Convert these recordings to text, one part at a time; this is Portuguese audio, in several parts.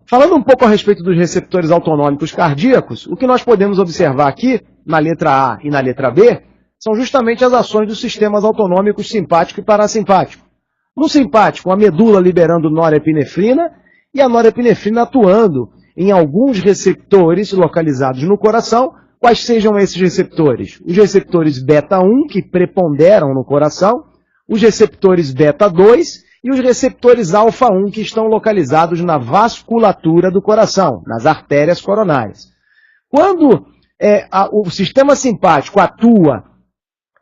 Falando um pouco a respeito dos receptores autonômicos cardíacos, o que nós podemos observar aqui, na letra A e na letra B, são justamente as ações dos sistemas autonômicos simpático e parasimpático. No simpático, a medula liberando norepinefrina e a norepinefrina atuando em alguns receptores localizados no coração. Quais sejam esses receptores? Os receptores beta-1, que preponderam no coração, os receptores beta-2 e os receptores alfa-1, que estão localizados na vasculatura do coração, nas artérias coronárias. Quando o sistema simpático atua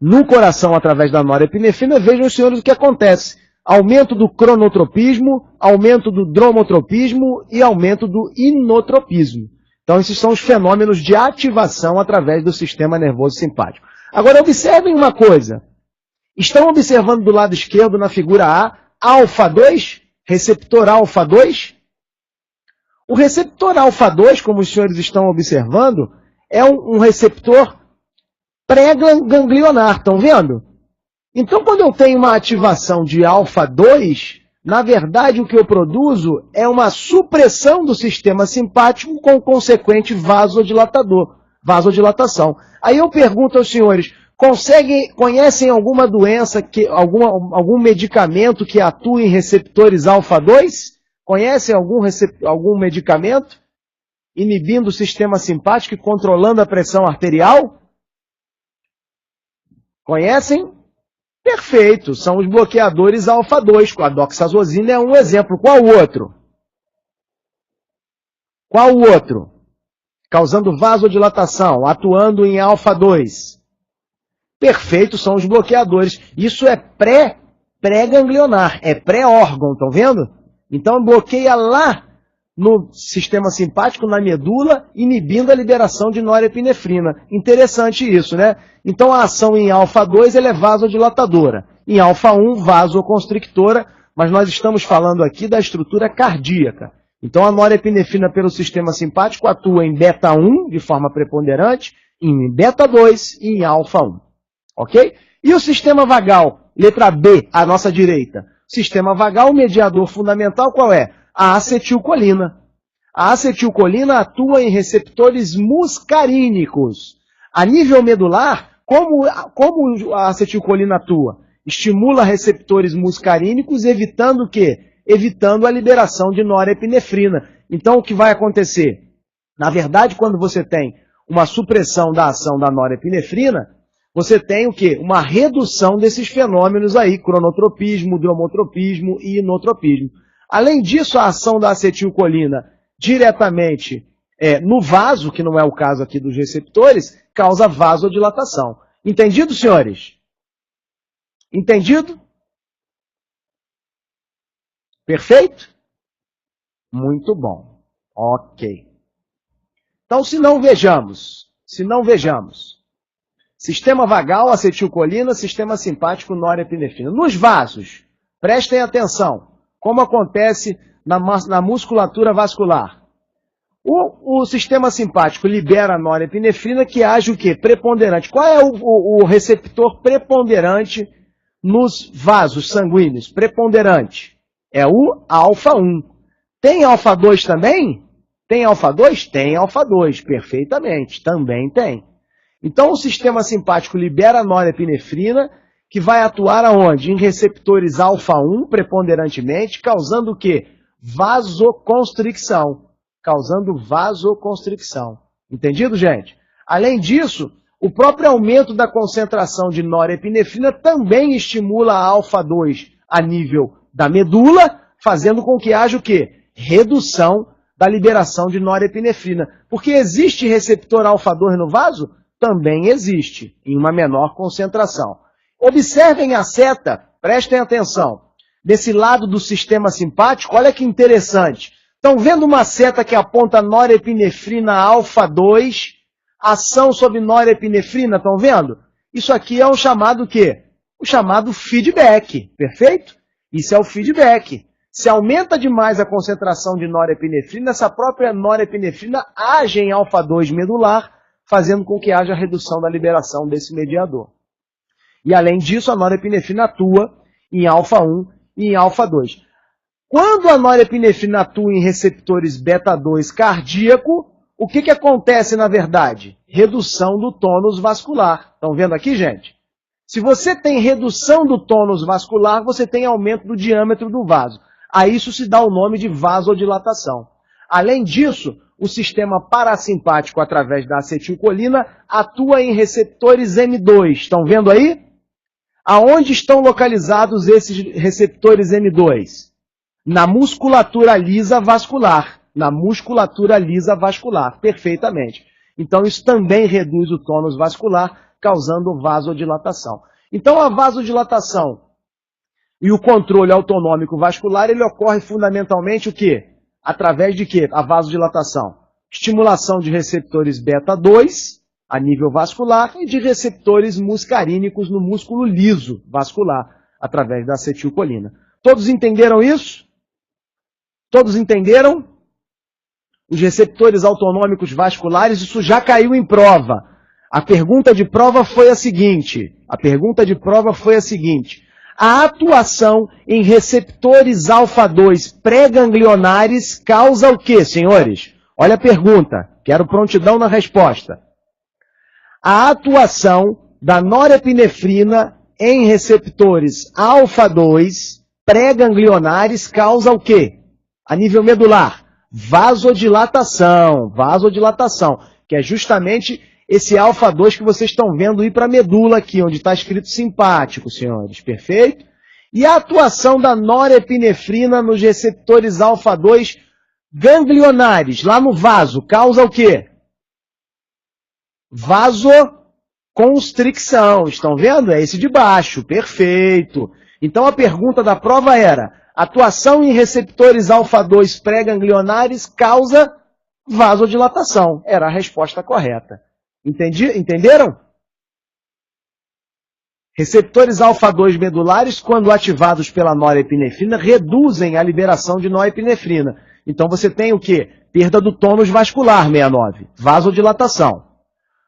no coração através da norepinefrina, vejam, senhores, o que acontece. Aumento do cronotropismo, aumento do dromotropismo e aumento do inotropismo. Então, esses são os fenômenos de ativação através do sistema nervoso simpático. Agora, observem uma coisa. Estão observando do lado esquerdo, na figura A, alfa-2, receptor alfa-2? O receptor alfa-2, como os senhores estão observando, é um receptor pré-ganglionar, estão vendo? Então, quando eu tenho uma ativação de alfa-2, na verdade o que eu produzo é uma supressão do sistema simpático com consequente vasodilatação. Aí eu pergunto aos senhores, conhecem alguma doença, algum medicamento que atue em receptores alfa-2? Conhecem algum medicamento inibindo o sistema simpático e controlando a pressão arterial? Conhecem? Perfeito, são os bloqueadores alfa-2. A doxazosina é um exemplo. Qual o outro? Qual o outro? Causando vasodilatação, atuando em alfa-2. Perfeito, são os bloqueadores. Isso é pré-ganglionar, é pré-órgão, estão vendo? Então bloqueia lá no sistema simpático, na medula, inibindo a liberação de norepinefrina. Interessante isso, né? Então a ação em alfa-2 ela é vasodilatadora, em alfa-1 vasoconstrictora, mas nós estamos falando aqui da estrutura cardíaca. Então a norepinefrina pelo sistema simpático atua em beta-1 de forma preponderante, em beta-2 e em alfa-1. Ok? E o sistema vagal, letra B, à nossa direita. Sistema vagal, o mediador fundamental qual é? A acetilcolina. A acetilcolina atua em receptores muscarínicos. A nível medular, como a acetilcolina atua? Estimula receptores muscarínicos, evitando o quê? Evitando a liberação de norepinefrina. Então, o que vai acontecer? Na verdade, quando você tem uma supressão da ação da norepinefrina, você tem o quê? Uma redução desses fenômenos aí, cronotropismo, dromotropismo e inotropismo. Além disso, a ação da acetilcolina diretamente no vaso, que não é o caso aqui dos receptores, causa vasodilatação. Entendido, senhores? Entendido? Perfeito? Muito bom. Ok. Então, se não vejamos, sistema vagal, acetilcolina, sistema simpático, norepinefrina. Nos vasos, prestem atenção, como acontece na musculatura vascular. O sistema simpático libera a norepinefrina que age o quê? Preponderante. Qual é o receptor preponderante nos vasos sanguíneos? Preponderante. É o alfa-1. Tem alfa-2 também? Tem alfa-2? Tem alfa-2, perfeitamente. Também tem. Então o sistema simpático libera a norepinefrina que vai atuar aonde? Em receptores alfa-1, preponderantemente, causando o quê? Vasoconstricção. Causando vasoconstricção. Entendido, gente? Além disso, o próprio aumento da concentração de norepinefrina também estimula a alfa-2 a nível da medula, fazendo com que haja o quê? Redução da liberação de norepinefrina. Porque existe receptor alfa-2 no vaso? Também existe, em uma menor concentração. Observem a seta, prestem atenção. Desse lado do sistema simpático, olha que interessante. Estão vendo uma seta que aponta norepinefrina alfa-2, ação sobre norepinefrina, estão vendo? Isso aqui é o chamado o quê? O chamado feedback, perfeito? Isso é o feedback. Se aumenta demais a concentração de norepinefrina, essa própria norepinefrina age em alfa-2 medular, fazendo com que haja redução da liberação desse mediador. E além disso, a norepinefrina atua em alfa-1 e em alfa-2. Quando a norepinefrina atua em receptores beta-2 cardíaco, o que acontece na verdade? Redução do tônus vascular. Estão vendo aqui, gente? Se você tem redução do tônus vascular, você tem aumento do diâmetro do vaso. A isso se dá o nome de vasodilatação. Além disso, o sistema parasimpático, através da acetilcolina, atua em receptores M2. Estão vendo aí? Aonde estão localizados esses receptores M2? Na musculatura lisa vascular. Na musculatura lisa vascular, perfeitamente. Então isso também reduz o tônus vascular, causando vasodilatação. Então a vasodilatação e o controle autonômico vascular, ele ocorre fundamentalmente o quê? Através de quê? A vasodilatação. Estimulação de receptores beta-2 a nível vascular e de receptores muscarínicos no músculo liso vascular, através da acetilcolina. Todos entenderam isso? Todos entenderam? Os receptores autonômicos vasculares, isso já caiu em prova. A pergunta de prova foi a seguinte. A atuação em receptores alfa-2 pré-ganglionares causa o quê, senhores? Olha a pergunta. Quero prontidão na resposta. A atuação da norepinefrina em receptores alfa-2 pré-ganglionares causa o quê? A nível medular, vasodilatação, que é justamente esse alfa-2 que vocês estão vendo ir para a medula aqui, onde está escrito simpático, senhores, perfeito? E a atuação da norepinefrina nos receptores alfa-2 ganglionares, lá no vaso, causa o quê? Vasoconstricção, estão vendo? É esse de baixo, perfeito. Então a pergunta da prova era: atuação em receptores alfa-2 pré-ganglionares causa vasodilatação. Era a resposta correta. Entenderam? Receptores alfa-2 medulares, quando ativados pela norepinefrina, reduzem a liberação de norepinefrina. Então você tem o quê? Perda do tônus vascular, 69. Vasodilatação.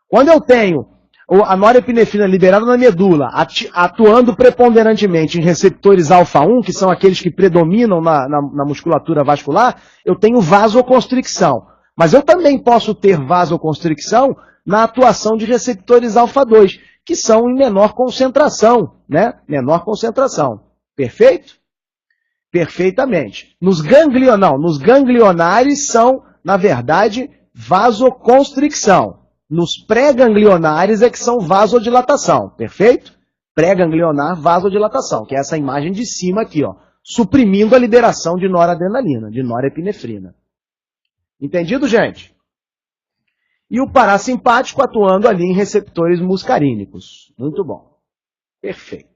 Quando eu tenho a norepinefrina liberada na medula, atuando preponderantemente em receptores alfa-1, que são aqueles que predominam na musculatura vascular, eu tenho vasoconstricção. Mas eu também posso ter vasoconstricção na atuação de receptores alfa-2, que são em menor concentração, né? Menor concentração. Perfeito? Perfeitamente. Nos ganglionares são, na verdade, vasoconstricção. Nos pré-ganglionares é que são vasodilatação, perfeito? Pré-ganglionar, vasodilatação, que é essa imagem de cima aqui, ó, suprimindo a liberação de noradrenalina, de norepinefrina. Entendido, gente? E o parasimpático atuando ali em receptores muscarínicos. Muito bom. Perfeito.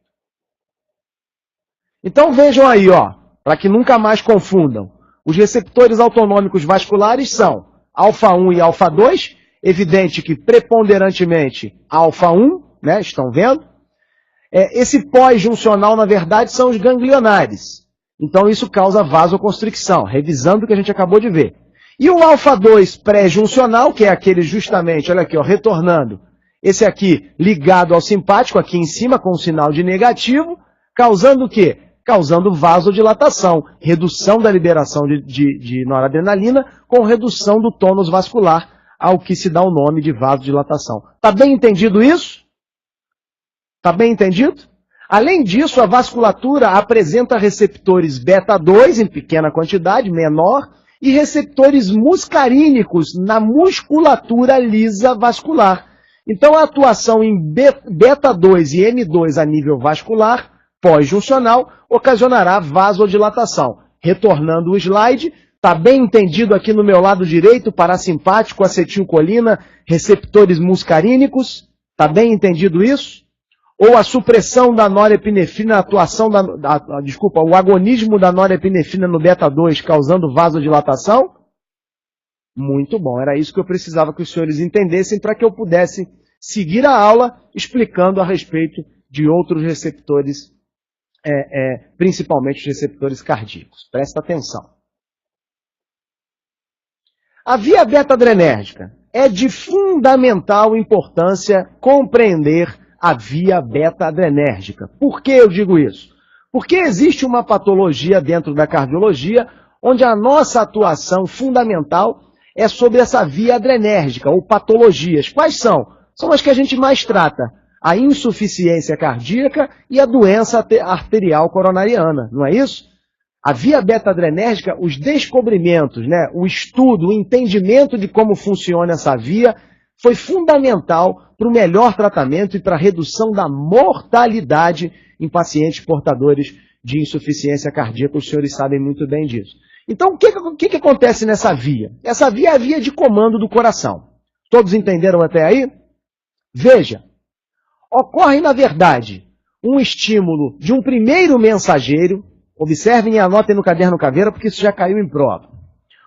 Então vejam aí, ó, para que nunca mais confundam. Os receptores autonômicos vasculares são alfa-1 e alfa-2, evidente que preponderantemente alfa-1, né, estão vendo? Esse pós-juncional, na verdade, são os ganglionares. Então isso causa vasoconstricção, revisando o que a gente acabou de ver. E o alfa-2 pré-juncional, que é aquele justamente, olha aqui, ó, retornando, esse aqui ligado ao simpático, aqui em cima, com o sinal de negativo, causando o quê? Causando vasodilatação, redução da liberação de noradrenalina com redução do tônus vascular, ao que se dá o nome de vasodilatação. Está bem entendido isso? Está bem entendido? Além disso, a vasculatura apresenta receptores beta-2 em pequena quantidade, menor, e receptores muscarínicos na musculatura lisa vascular. Então, a atuação em beta-2 e M2 a nível vascular, pós-juncional, ocasionará vasodilatação. Retornando o slide, está bem entendido aqui no meu lado direito, parasimpático, acetilcolina, receptores muscarínicos? Está bem entendido isso? Ou a supressão da norepinefrina, a atuação o agonismo da norepinefrina no beta-2 causando vasodilatação? Muito bom, era isso que eu precisava que os senhores entendessem para que eu pudesse seguir a aula explicando a respeito de outros receptores, principalmente os receptores cardíacos. Presta atenção. A via beta-adrenérgica é de fundamental importância compreender a via beta-adrenérgica. Por que eu digo isso? Porque existe uma patologia dentro da cardiologia onde a nossa atuação fundamental é sobre essa via adrenérgica, ou patologias. Quais são? São as que a gente mais trata. A insuficiência cardíaca e a doença arterial coronariana, não é isso? A via beta-adrenérgica, os descobrimentos, né, o estudo, o entendimento de como funciona essa via foi fundamental para o melhor tratamento e para a redução da mortalidade em pacientes portadores de insuficiência cardíaca. Os senhores sabem muito bem disso. Então, o que acontece nessa via? Essa via é a via de comando do coração. Todos entenderam até aí? Veja, ocorre, na verdade, um estímulo de um primeiro mensageiro. Observem e anotem no caderno caveira, porque isso já caiu em prova.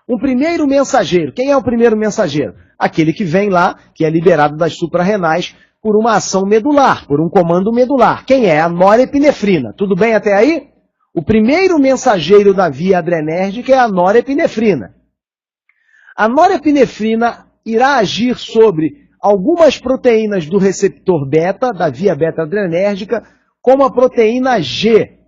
Um primeiro mensageiro. Quem é o primeiro mensageiro? Aquele que vem lá, que é liberado das suprarrenais por uma ação medular, por um comando medular. Quem é? A norepinefrina. Tudo bem até aí? O primeiro mensageiro da via adrenérgica é a norepinefrina. A norepinefrina irá agir sobre algumas proteínas do receptor beta, da via beta-adrenérgica, como a proteína G.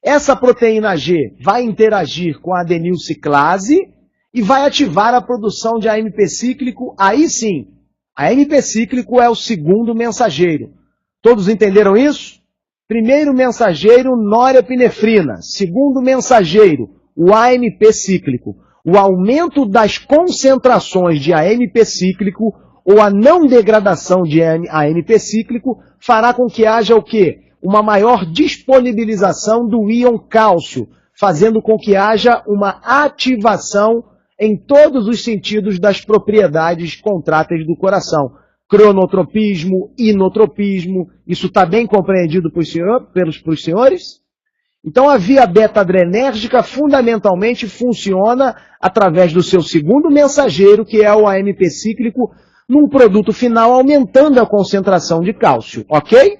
Essa proteína G vai interagir com a adenilciclase e vai ativar a produção de AMP cíclico. Aí sim, a AMP cíclico é o segundo mensageiro. Todos entenderam isso? Primeiro mensageiro, norepinefrina. Segundo mensageiro, o AMP cíclico. O aumento das concentrações de AMP cíclico ou a não degradação de AMP cíclico fará com que haja o quê? Uma maior disponibilização do íon cálcio, fazendo com que haja uma ativação em todos os sentidos das propriedades contráteis do coração. Cronotropismo, inotropismo, isso está bem compreendido pelos senhores? Então a via beta-adrenérgica fundamentalmente funciona através do seu segundo mensageiro, que é o AMP cíclico, num produto final aumentando a concentração de cálcio, ok?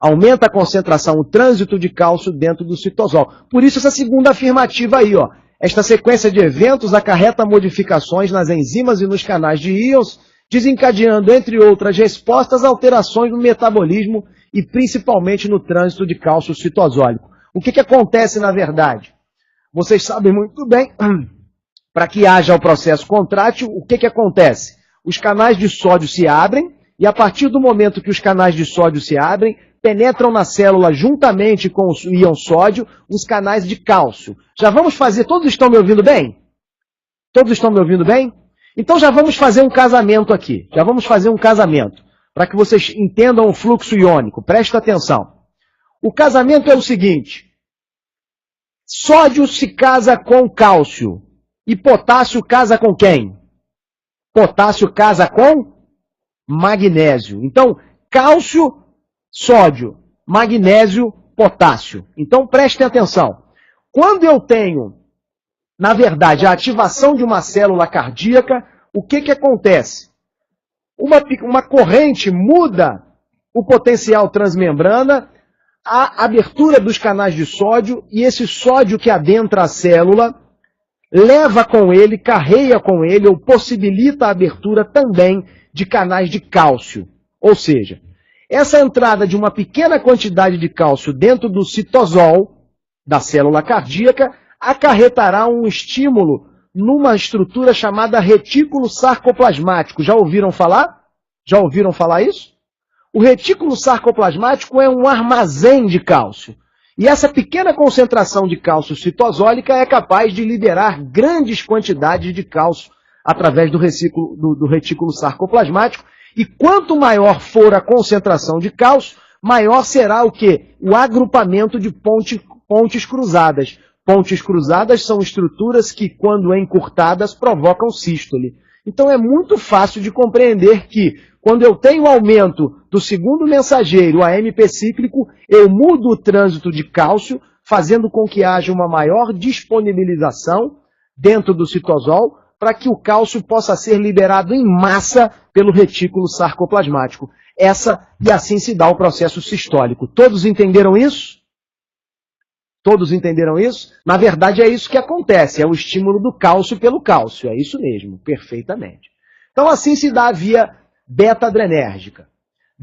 Aumenta a concentração, o trânsito de cálcio dentro do citosol. Por isso essa segunda afirmativa aí, ó. Esta sequência de eventos acarreta modificações nas enzimas e nos canais de íons, desencadeando, entre outras respostas, alterações no metabolismo e principalmente no trânsito de cálcio citosólico. O que acontece na verdade? Vocês sabem muito bem, para que haja o processo contrátil, o que acontece? Os canais de sódio se abrem e a partir do momento que os canais de sódio se abrem, penetram na célula juntamente com o íon sódio os canais de cálcio. Já vamos fazer, todos estão me ouvindo bem? Todos estão me ouvindo bem? Então já vamos fazer um casamento aqui. Já vamos fazer um casamento, para que vocês entendam o fluxo iônico. Presta atenção. O casamento é o seguinte. Sódio se casa com cálcio. E potássio casa com quem? Potássio casa com magnésio. Então, cálcio, sódio, magnésio, potássio. Então, prestem atenção. Quando eu tenho, na verdade, a ativação de uma célula cardíaca, o que acontece? Uma corrente muda o potencial transmembrana, a abertura dos canais de sódio, e esse sódio que adentra a célula leva com ele, carrega com ele, ou possibilita a abertura também de canais de cálcio. Ou seja, essa entrada de uma pequena quantidade de cálcio dentro do citosol da célula cardíaca acarretará um estímulo numa estrutura chamada retículo sarcoplasmático. Já ouviram falar? Já ouviram falar isso? O retículo sarcoplasmático é um armazém de cálcio. E essa pequena concentração de cálcio citosólica é capaz de liberar grandes quantidades de cálcio através do retículo sarcoplasmático. E quanto maior for a concentração de cálcio, maior será o quê? O agrupamento de pontes cruzadas. Pontes cruzadas são estruturas que, quando encurtadas, provocam sístole. Então é muito fácil de compreender que, quando eu tenho aumento do segundo mensageiro, o AMP cíclico, eu mudo o trânsito de cálcio, fazendo com que haja uma maior disponibilização dentro do citosol, para que o cálcio possa ser liberado em massa pelo retículo sarcoplasmático. E assim se dá o processo sistólico. Todos entenderam isso? Todos entenderam isso? Na verdade é isso que acontece, é o estímulo do cálcio pelo cálcio, é isso mesmo, perfeitamente. Então assim se dá a via beta-adrenérgica.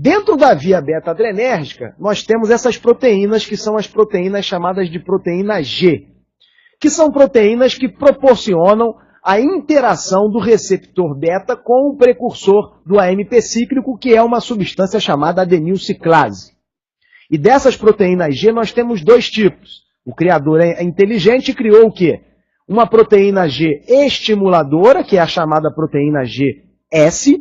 Dentro da via beta-adrenérgica, nós temos essas proteínas que são as proteínas chamadas de proteína G, que são proteínas que proporcionam a interação do receptor beta com o precursor do AMP cíclico, que é uma substância chamada adenilciclase. E dessas proteínas G nós temos dois tipos. O criador é inteligente e criou o quê? Uma proteína G estimuladora, que é a chamada proteína GS,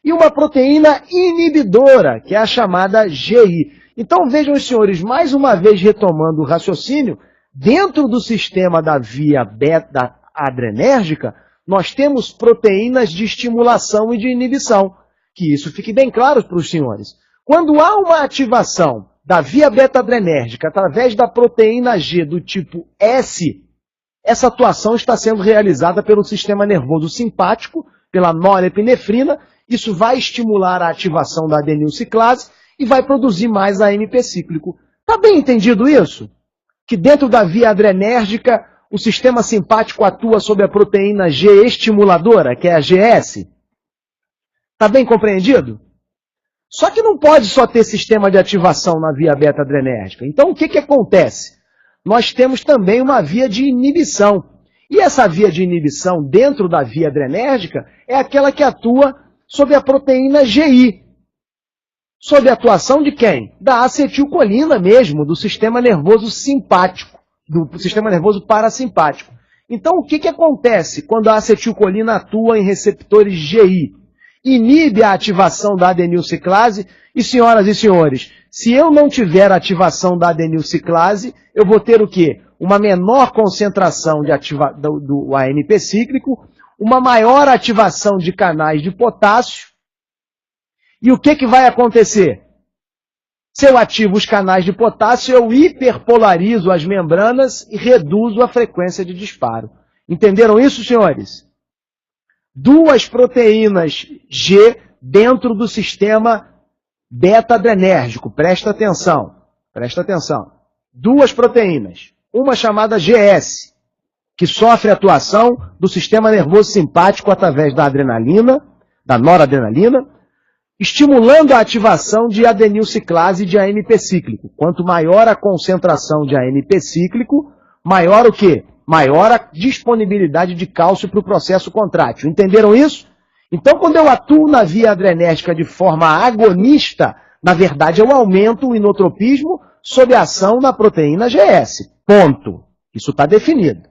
e uma proteína inibidora, que é a chamada GI. Então vejam os senhores, mais uma vez retomando o raciocínio, dentro do sistema da via beta-adrenérgica, nós temos proteínas de estimulação e de inibição. Que isso fique bem claro para os senhores. Quando há uma ativação da via beta-adrenérgica através da proteína G do tipo S, essa atuação está sendo realizada pelo sistema nervoso simpático, pela norepinefrina. Isso vai estimular a ativação da adenilciclase e vai produzir mais AMP cíclico. Está bem entendido isso? Que dentro da via adrenérgica, o sistema simpático atua sobre a proteína G estimuladora, que é a GS? Está bem compreendido? Só que não pode só ter sistema de ativação na via beta-adrenérgica. Então, o que acontece? Nós temos também uma via de inibição. E essa via de inibição dentro da via adrenérgica é aquela que atua sobre a proteína GI. Sob a atuação de quem? Da acetilcolina mesmo, do sistema nervoso simpático, do sistema nervoso parasimpático. Então, o que acontece quando a acetilcolina atua em receptores GI? Inibe a ativação da adenilciclase e, senhoras e senhores, se eu não tiver ativação da adenilciclase, eu vou ter o quê? Uma menor concentração do AMP cíclico, uma maior ativação de canais de potássio. E o que vai acontecer? Se eu ativo os canais de potássio, eu hiperpolarizo as membranas e reduzo a frequência de disparo. Entenderam isso, senhores? Duas proteínas G dentro do sistema beta-adrenérgico. Presta atenção. Presta atenção. Duas proteínas. Uma chamada GS, que sofre atuação do sistema nervoso simpático através da adrenalina, da noradrenalina, estimulando a ativação de adenilciclase e de AMP cíclico. Quanto maior a concentração de AMP cíclico, maior o quê? Maior a disponibilidade de cálcio para o processo contrátil. Entenderam isso? Então, quando eu atuo na via adrenérgica de forma agonista, na verdade eu aumento o inotropismo sob a ação na proteína GS. Ponto. Isso está definido.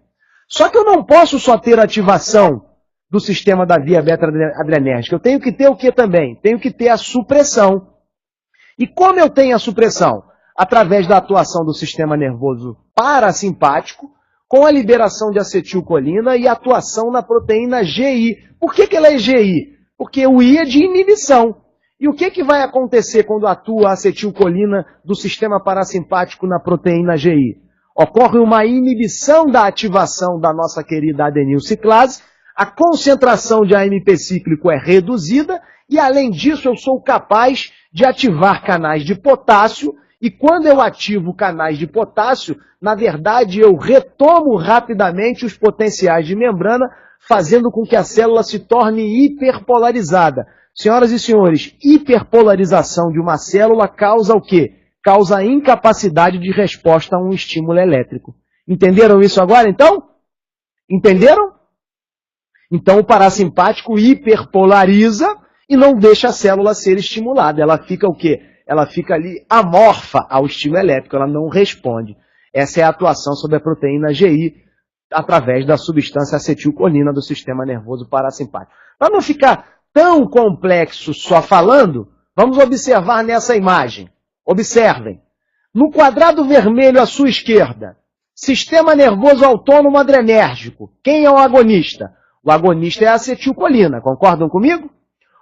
Só que eu não posso só ter ativação do sistema da via beta-adrenérgica. Eu tenho que ter o que também? Tenho que ter a supressão. E como eu tenho a supressão? Através da atuação do sistema nervoso parasimpático, com a liberação de acetilcolina e atuação na proteína GI. Por que ela é GI? Porque o I é de inibição. E o que vai acontecer quando atua a acetilcolina do sistema parasimpático na proteína GI? Ocorre uma inibição da ativação da nossa querida adenilciclase, a concentração de AMP cíclico é reduzida e, além disso, eu sou capaz de ativar canais de potássio. E quando eu ativo canais de potássio, na verdade eu retomo rapidamente os potenciais de membrana, fazendo com que a célula se torne hiperpolarizada. Senhoras e senhores, hiperpolarização de uma célula causa o quê? Causa a incapacidade de resposta a um estímulo elétrico. Entenderam isso agora, então? Entenderam? Então o parasimpático hiperpolariza e não deixa a célula ser estimulada. Ela fica o quê? Ela fica ali amorfa ao estímulo elétrico, ela não responde. Essa é a atuação sobre a proteína GI através da substância acetilcolina do sistema nervoso parasimpático. Para não ficar tão complexo só falando, vamos observar nessa imagem. Observem. No quadrado vermelho à sua esquerda, sistema nervoso autônomo adrenérgico. Quem é o agonista? O agonista é a acetilcolina, concordam comigo?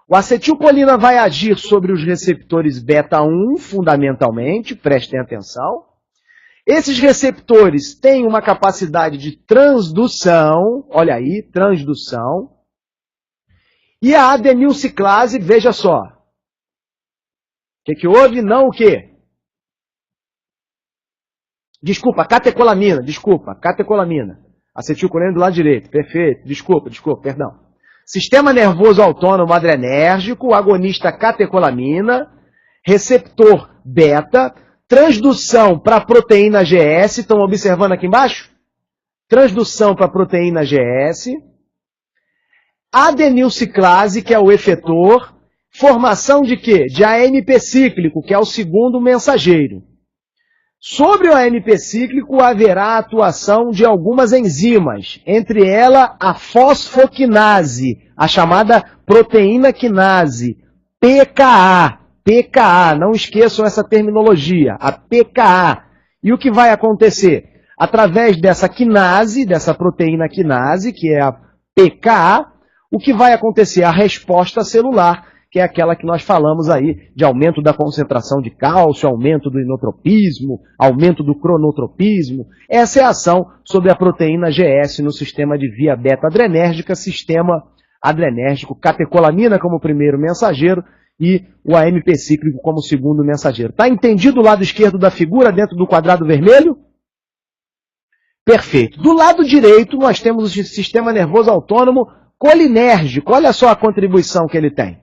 O acetilcolina vai agir sobre os receptores beta-1, fundamentalmente, prestem atenção. Esses receptores têm uma capacidade de transdução, olha aí, transdução. E a adenilciclase, veja só. O que houve? Não o quê? Desculpa, catecolamina, catecolamina. Acetilcolina do lado direito, perfeito, desculpa, perdão. Sistema nervoso autônomo adrenérgico, agonista catecolamina, receptor beta, transdução para a proteína GS, estão observando aqui embaixo? Transdução para a proteína GS, adenilciclase, que é o efetor, formação de quê? De AMP cíclico, que é o segundo mensageiro. Sobre o AMP cíclico haverá atuação de algumas enzimas, entre elas a fosfoquinase, a chamada proteína quinase, PKA. PKA, não esqueçam essa terminologia, a PKA. E o que vai acontecer? Através dessa quinase, dessa proteína quinase, que é a PKA, o que vai acontecer? A resposta celular, que é aquela que nós falamos aí, de aumento da concentração de cálcio, aumento do inotropismo, aumento do cronotropismo. Essa é a ação sobre a proteína GS no sistema de via beta-adrenérgica, sistema adrenérgico, catecolamina como primeiro mensageiro e o AMP cíclico como segundo mensageiro. Está entendido o lado esquerdo da figura dentro do quadrado vermelho? Perfeito. Do lado direito, nós temos o sistema nervoso autônomo colinérgico. Olha só a contribuição que ele tem.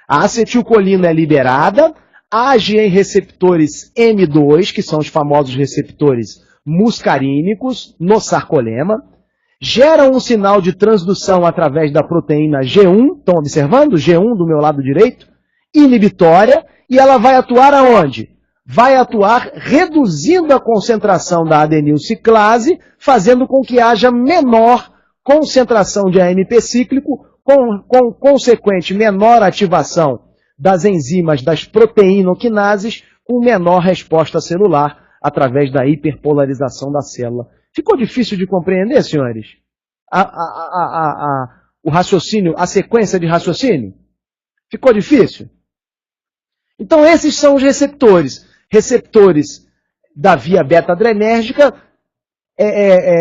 A acetilcolina é liberada, age em receptores M2, que são os famosos receptores muscarínicos, no sarcolema, gera um sinal de transdução através da proteína G1, estão observando? G1 do meu lado direito, inibitória, e ela vai atuar aonde? Vai atuar reduzindo a concentração da adenilciclase, fazendo com que haja menor concentração de AMP cíclico, com consequente menor ativação das enzimas das proteinoquinases, com menor resposta celular através da hiperpolarização da célula. Ficou difícil de compreender, senhores? O raciocínio, a sequência de raciocínio? Ficou difícil? Então esses são os receptores. Receptores da via beta-adrenérgica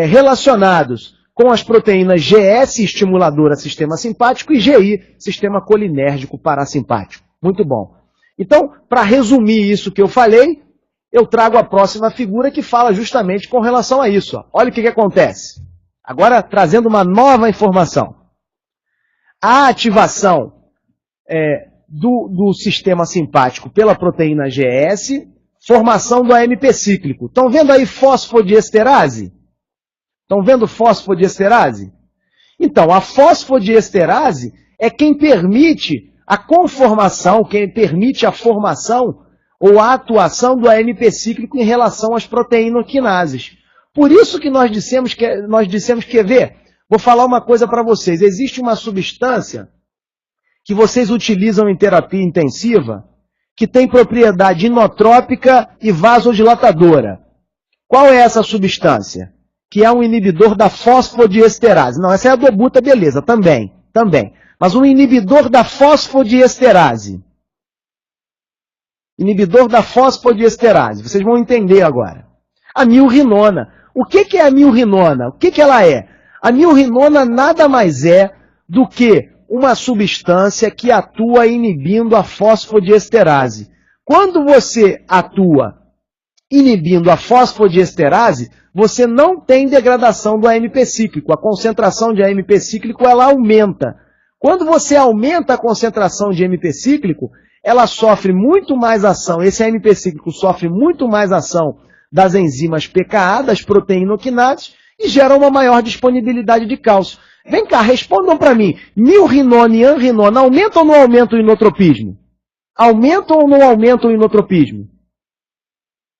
relacionados com as proteínas GS, estimuladora sistema simpático, e GI, sistema colinérgico parasimpático. Muito bom. Então, para resumir isso que eu falei, eu trago a próxima figura que fala justamente com relação a isso. Ó. Olha o que acontece. Agora, trazendo uma nova informação. A ativação do sistema simpático pela proteína GS, formação do AMP cíclico. Estão vendo aí fosfodiesterase? Estão vendo fosfodiesterase? Então, a fosfodiesterase é quem permite a conformação, quem permite a formação ou a atuação do AMP cíclico em relação às proteinoquinases. Por isso que nós dissemos que ver, vou falar uma coisa para vocês, existe uma substância que vocês utilizam em terapia intensiva que tem propriedade inotrópica e vasodilatadora. Qual é essa substância? Que é um inibidor da fosfodiesterase. Não, essa é a dobuta, beleza, também. Mas um inibidor da fosfodiesterase. Inibidor da fosfodiesterase. Vocês vão entender agora. A milrinona. O que é a milrinona? O que ela é? A milrinona nada mais é do que uma substância que atua inibindo a fosfodiesterase. Quando você atua inibindo a fosfodiesterase, você não tem degradação do AMP cíclico. A concentração de AMP cíclico ela aumenta. Quando você aumenta a concentração de AMP cíclico, ela sofre muito mais ação, esse AMP cíclico sofre muito mais ação das enzimas PKA, das proteinoquinases, e gera uma maior disponibilidade de cálcio. Vem cá, respondam para mim, milrinona e anrinona aumentam ou não aumentam o inotropismo? Aumentam ou não aumentam o inotropismo?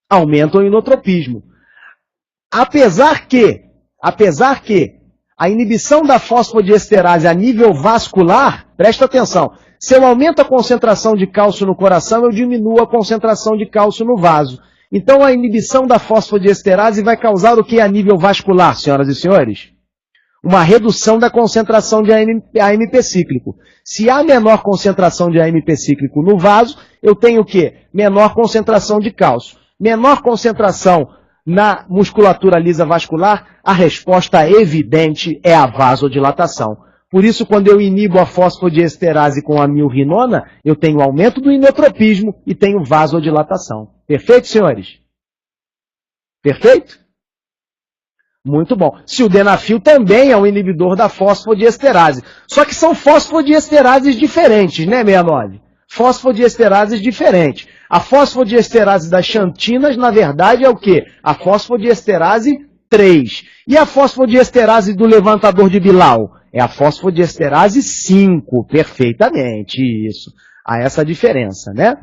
Aumentam o inotropismo. Apesar que a inibição da fosfodiesterase a nível vascular, presta atenção, se eu aumento a concentração de cálcio no coração, eu diminuo a concentração de cálcio no vaso. Então a inibição da fosfodiesterase vai causar o que a nível vascular, senhoras e senhores? Uma redução da concentração de AMP cíclico. Se há menor concentração de AMP cíclico no vaso, eu tenho o quê? Menor concentração de cálcio. Menor concentração na musculatura lisa vascular, a resposta evidente é a vasodilatação. Por isso, quando eu inibo a fosfodiesterase com a milrinona, eu tenho aumento do inotropismo e tenho vasodilatação. Perfeito, senhores? Perfeito? Muito bom. Sildenafil também é um inibidor da fosfodiesterase. Só que são fosfodiesterases diferentes, né, 69? fosfodiesterases diferentes. A fosfodiesterase das xantinas, na verdade, é o quê? A fosfodiesterase 3. E a fosfodiesterase do levantador de Bilal? É a fosfodiesterase 5. Perfeitamente, isso. Há essa diferença, né?